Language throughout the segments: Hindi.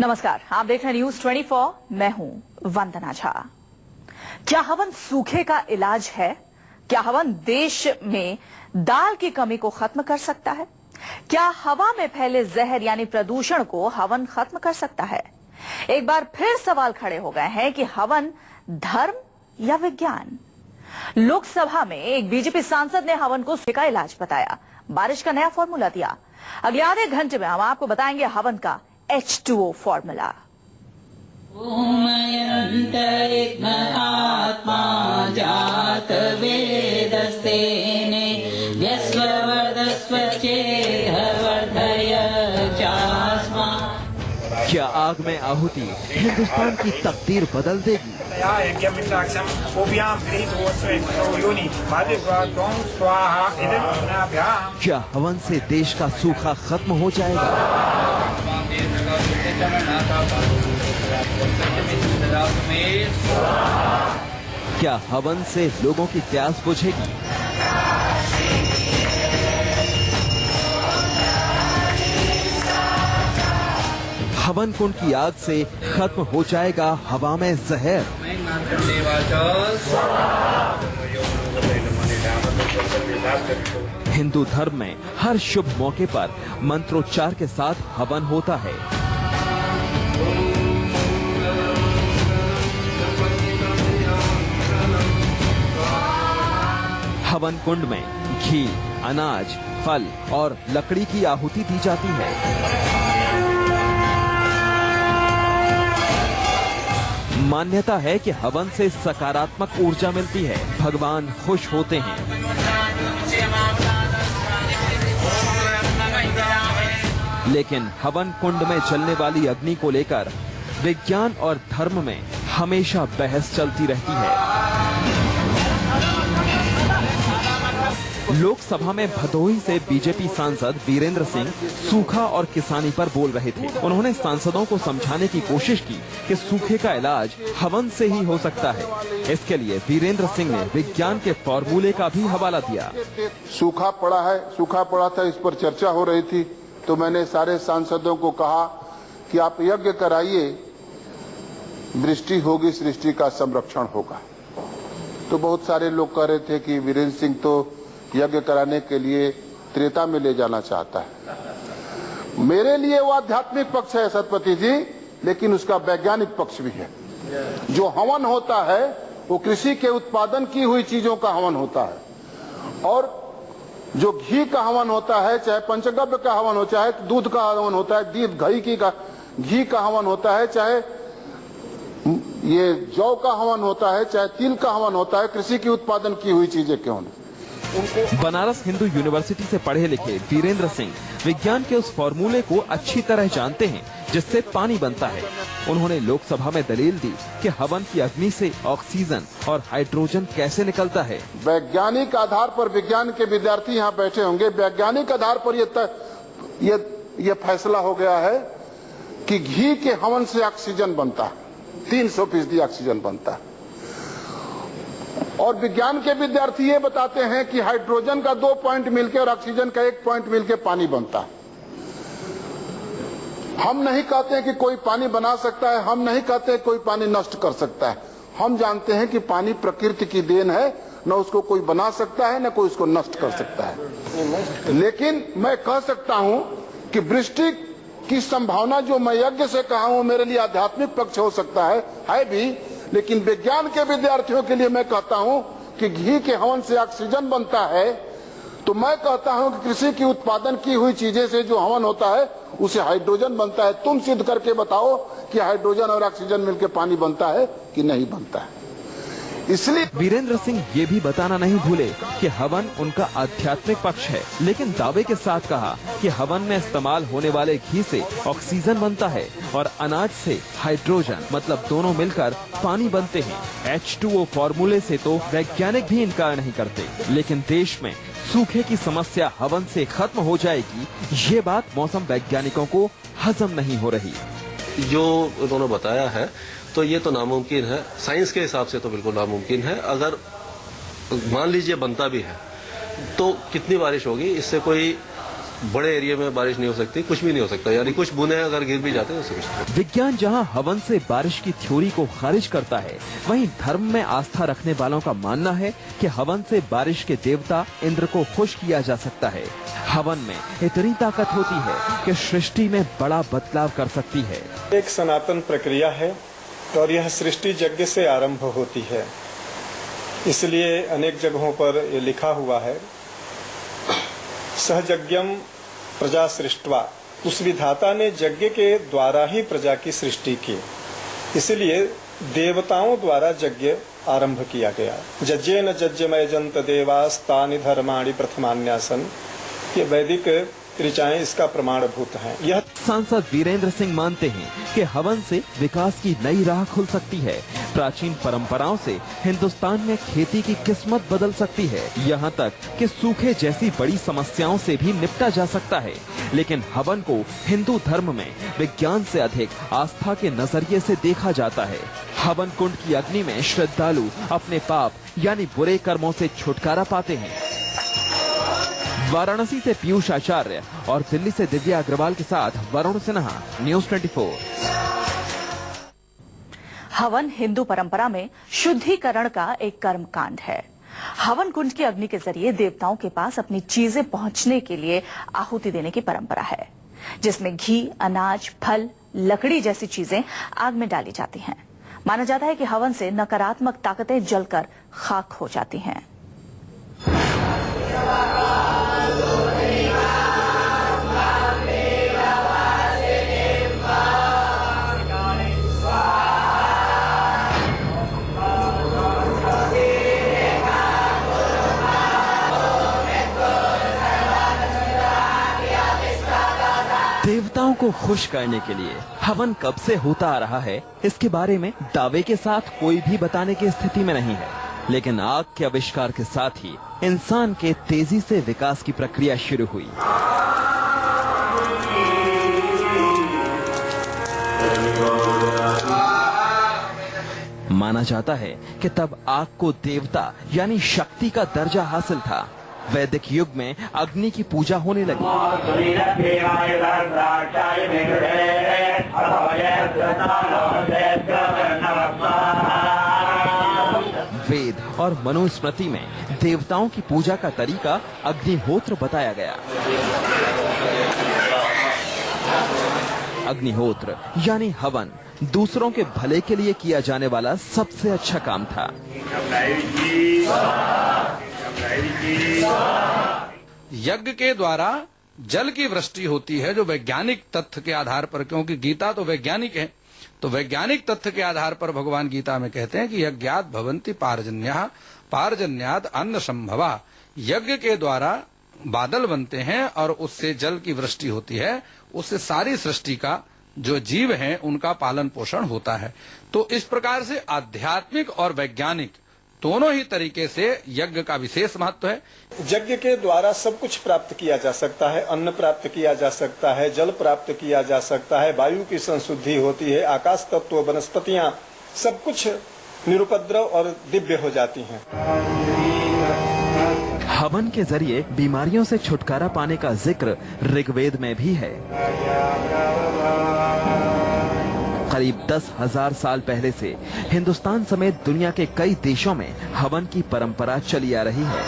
नमस्कार, आप देख रहे हैं न्यूज 24। मैं हूं वंदना झा। क्या हवन सूखे का इलाज है? क्या हवन देश में दाल की कमी को खत्म कर सकता है? क्या हवा में फैले जहर यानी प्रदूषण को हवन खत्म कर सकता है? एक बार फिर सवाल खड़े हो गए हैं कि हवन धर्म या विज्ञान। लोकसभा में एक बीजेपी सांसद ने हवन को सूखे का इलाज बताया, बारिश का नया फॉर्मूला दिया। अगले आधे घंटे में हम आपको बताएंगे हवन का H2O फॉर्मूला। आत्मा जात वेदस्तेने व्यस्वर्धस्व चेहवर्धय चास्मा। क्या आग में आहुति हिंदुस्तान की तकदीर बदल देगी? क्या हवन से देश का सूखा खत्म हो जाएगा? क्या हवन से लोगों की प्यास बुझेगी? हवन कुंड की आग से खत्म हो जाएगा हवा में जहर। हिंदू धर्म में हर शुभ मौके पर मंत्रोच्चार के साथ हवन होता है। हवन कुंड में घी, अनाज, फल और लकड़ी की आहुति दी जाती है। मान्यता है कि हवन से सकारात्मक ऊर्जा मिलती है, भगवान खुश होते हैं। लेकिन हवन कुंड में चलने वाली अग्नि को लेकर विज्ञान और धर्म में हमेशा बहस चलती रहती है। लोकसभा में भदोही से बीजेपी सांसद वीरेंद्र सिंह सूखा और किसानी पर बोल रहे थे। उन्होंने सांसदों को समझाने की कोशिश की कि सूखे का इलाज हवन से ही हो सकता है। इसके लिए वीरेंद्र सिंह ने विज्ञान के फॉर्मूले का भी हवाला दिया। सूखा पड़ा था, इस पर चर्चा हो रही थी, तो मैंने सारे सांसदों को कहा कि आप यज्ञ कराइए, वृष्टि होगी, सृष्टि का संरक्षण होगा। तो बहुत सारे लोग कह रहे थे कि वीरेंद्र सिंह तो यज्ञ कराने के लिए त्रेता में ले जाना चाहता है। मेरे लिए वो आध्यात्मिक पक्ष है सतपति जी, लेकिन उसका वैज्ञानिक पक्ष भी है। जो हवन होता है वो कृषि के उत्पादन की हुई चीजों का हवन होता है, और जो घी का हवन होता है, चाहे पंचगव्य का हवन हो, चाहे दूध का हवन होता है, घी का हवन होता है, चाहे ये जौ का हवन होता है, चाहे तिल का हवन होता है, कृषि की उत्पादन की हुई चीजें क्यों नहीं। बनारस हिंदू यूनिवर्सिटी से पढ़े लिखे वीरेंद्र सिंह विज्ञान के उस फॉर्मूले को अच्छी तरह जानते हैं जिससे पानी बनता है। उन्होंने लोकसभा में दलील दी कि हवन की अग्नि से ऑक्सीजन और हाइड्रोजन कैसे निकलता है। वैज्ञानिक आधार पर विज्ञान के विद्यार्थी यहाँ बैठे होंगे, वैज्ञानिक आधार पर ये फैसला हो गया है कि घी के हवन से ऑक्सीजन बनता है, 300% ऑक्सीजन बनता है। और विज्ञान के विद्यार्थी ये बताते हैं कि हाइड्रोजन का 2 पॉइंट मिलकर और ऑक्सीजन का 1 पॉइंट मिलकर पानी बनता है। हम नहीं कहते हैं कि कोई पानी बना सकता है, हम नहीं कहते हैं कोई पानी नष्ट कर सकता है। हम जानते हैं कि पानी प्रकृति की देन है, न उसको कोई बना सकता है, न कोई उसको नष्ट कर सकता है। लेकिन मैं कह सकता हूं कि वृष्टि की संभावना जो मैं यज्ञ से कहा हूं, मेरे लिए आध्यात्मिक पक्ष हो सकता है भी, लेकिन विज्ञान के विद्यार्थियों के लिए मैं कहता हूं कि घी के हवन से ऑक्सीजन बनता है, तो मैं कहता हूं कि कृषि की उत्पादन की हुई चीजें से जो हवन होता है उसे हाइड्रोजन बनता है। तुम सिद्ध करके बताओ कि हाइड्रोजन और ऑक्सीजन मिलकर पानी बनता है कि नहीं बनता है। इसलिए वीरेंद्र सिंह ये भी बताना नहीं भूले कि हवन उनका आध्यात्मिक पक्ष है, लेकिन दावे के साथ कहा कि हवन में इस्तेमाल होने वाले घी से ऑक्सीजन बनता है और अनाज से हाइड्रोजन, मतलब दोनों मिलकर पानी बनते हैं। H2O फॉर्मूले से तो वैज्ञानिक भी इनकार नहीं करते, लेकिन देश में सूखे की समस्या हवन से खत्म हो जाएगी, ये बात मौसम वैज्ञानिकों को हजम नहीं हो रही। जो उन्होंने बताया है तो ये तो नामुमकिन है, साइंस के हिसाब से तो बिल्कुल नामुमकिन है। अगर मान लीजिए बनता भी है तो कितनी बारिश होगी, इससे कोई बड़े एरिया में बारिश नहीं हो सकती, कुछ भी नहीं हो सकता, यानी कुछ बूंदे अगर गिर भी जाते हैं उससे कुछ। विज्ञान जहां हवन से बारिश की थ्योरी को खारिज करता है, वहीं धर्म में आस्था रखने वालों का मानना है कि हवन से बारिश के देवता इंद्र को खुश किया जा सकता है। हवन में इतनी ताकत होती है कि सृष्टि में बड़ा बदलाव कर सकती है। एक सनातन प्रक्रिया है और यह सृष्टि यज्ञ से आरंभ होती है, इसलिए अनेक जगहों पर ये लिखा हुआ है, सहजज्ञम प्रजा सृष्टवा। उस विधाता ने यज्ञ के द्वारा ही प्रजा की सृष्टि की, इसलिए देवताओं द्वारा यज्ञ आरंभ किया गया। यज्ञेन यज्ञमय जंत देवास्तानि धर्माणि प्रथमान्यासन। ये वैदिक ऋचाएं इसका प्रमाणभूत हैं। यह सांसद वीरेंद्र सिंह मानते हैं कि हवन से विकास की नई राह खुल सकती है। प्राचीन परंपराओं से हिंदुस्तान में खेती की किस्मत बदल सकती है, यहाँ तक कि सूखे जैसी बड़ी समस्याओं से भी निपटा जा सकता है। लेकिन हवन को हिंदू धर्म में विज्ञान से अधिक आस्था के नजरिए से देखा जाता है। हवन कुंड की अग्नि में श्रद्धालु अपने पाप यानी बुरे कर्मों से छुटकारा पाते हैं। वाराणसी से पीयूष आचार्य और दिल्ली से दिव्या अग्रवाल के साथ वरुण सिन्हा, न्यूज़ 24। हवन हिंदू परंपरा में शुद्धिकरण का एक कर्मकांड है। हवन कुंड की अग्नि के जरिए देवताओं के पास अपनी चीजें पहुंचने के लिए आहुति देने की परंपरा है, जिसमें घी, अनाज, फल, लकड़ी जैसी चीजें आग में डाली जाती हैं। माना जाता है कि हवन से नकारात्मक ताकतें जलकर खाक हो जाती हैं। देवताओं को खुश करने के लिए हवन कब से होता आ रहा है, इसके बारे में दावे के साथ कोई भी बताने की स्थिति में नहीं है। लेकिन आग के आविष्कार के साथ ही इंसान के तेजी से विकास की प्रक्रिया शुरू हुई। माना जाता है कि तब आग को देवता यानी शक्ति का दर्जा हासिल था। वैदिक युग में अग्नि की पूजा होने लगी। वेद और मनुस्मृति में देवताओं की पूजा का तरीका अग्निहोत्र बताया गया। अग्निहोत्र यानी हवन दूसरों के भले के लिए किया जाने वाला सबसे अच्छा काम था। यज्ञ के द्वारा जल की वृष्टि होती है, जो वैज्ञानिक तथ्य के आधार पर, क्योंकि गीता तो वैज्ञानिक है, तो वैज्ञानिक तथ्य के आधार पर भगवान गीता में कहते हैं कि यज्ञात भवन्ति पार्जन्यः पार्जन्यात् अन्न संभवा। यज्ञ के द्वारा बादल बनते हैं और उससे जल की वृष्टि होती है, उससे सारी सृष्टि का जो जीव हैं उनका पालन पोषण होता है। तो इस प्रकार से आध्यात्मिक और वैज्ञानिक दोनों ही तरीके से यज्ञ का विशेष महत्व है। यज्ञ के द्वारा सब कुछ प्राप्त किया जा सकता है, अन्न प्राप्त किया जा सकता है, जल प्राप्त किया जा सकता है, वायु की संशुद्धि होती है, आकाश तत्व, वनस्पतियां, सब कुछ निरुपद्रव और दिव्य हो जाती हैं। हवन के जरिए बीमारियों से छुटकारा पाने का जिक्र ऋग्वेद में भी है। करीब 10,000 साल पहले से हिंदुस्तान समेत दुनिया के कई देशों में हवन की परंपरा चली आ रही है।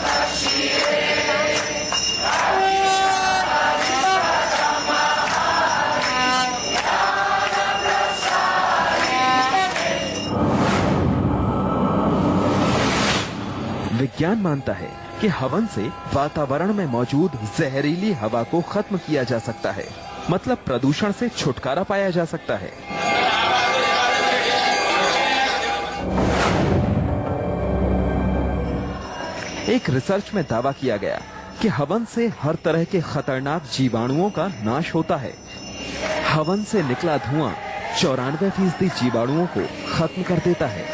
विज्ञान मानता है कि हवन से वातावरण में मौजूद जहरीली हवा को खत्म किया जा सकता है, मतलब प्रदूषण से छुटकारा पाया जा सकता है। एक रिसर्च में दावा किया गया कि हवन से हर तरह के खतरनाक जीवाणुओं का नाश होता है। हवन से निकला धुआं 94% जीवाणुओं को खत्म कर देता है।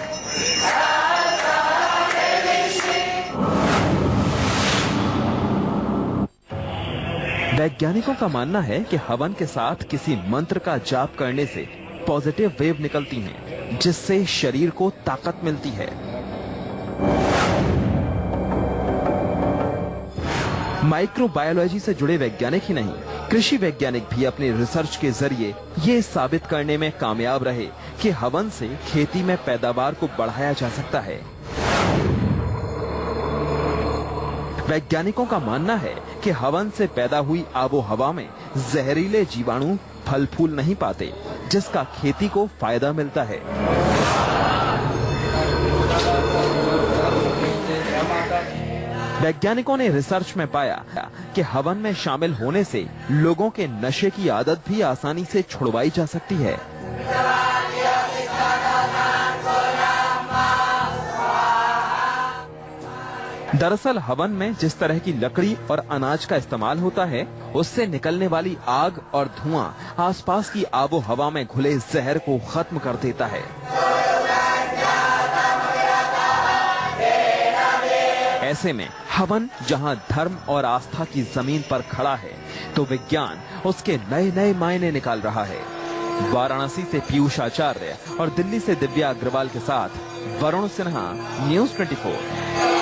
वैज्ञानिकों का मानना है कि हवन के साथ किसी मंत्र का जाप करने से पॉजिटिव वेव निकलती हैं, जिससे शरीर को ताकत मिलती है। माइक्रोबायोलॉजी से जुड़े वैज्ञानिक ही नहीं, कृषि वैज्ञानिक भी अपनी रिसर्च के जरिए ये साबित करने में कामयाब रहे कि हवन से खेती में पैदावार को बढ़ाया जा सकता है। वैज्ञानिकों का मानना है कि हवन से पैदा हुई आबो हवा में जहरीले जीवाणु फल फूल नहीं पाते, जिसका खेती को फायदा मिलता है। वैज्ञानिकों ने रिसर्च में पाया कि हवन में शामिल होने से लोगों के नशे की आदत भी आसानी से छुड़वाई जा सकती है। दरअसल हवन में जिस तरह की लकड़ी और अनाज का इस्तेमाल होता है, उससे निकलने वाली आग और धुआं आसपास की आबो हवा में घुले जहर को खत्म कर देता है। ऐसे में हवन जहां धर्म और आस्था की जमीन पर खड़ा है, तो विज्ञान उसके नए नए मायने निकाल रहा है। वाराणसी से पीयूष आचार्य और दिल्ली से दिव्या अग्रवाल के साथ वरुण सिन्हा, न्यूज़ 24।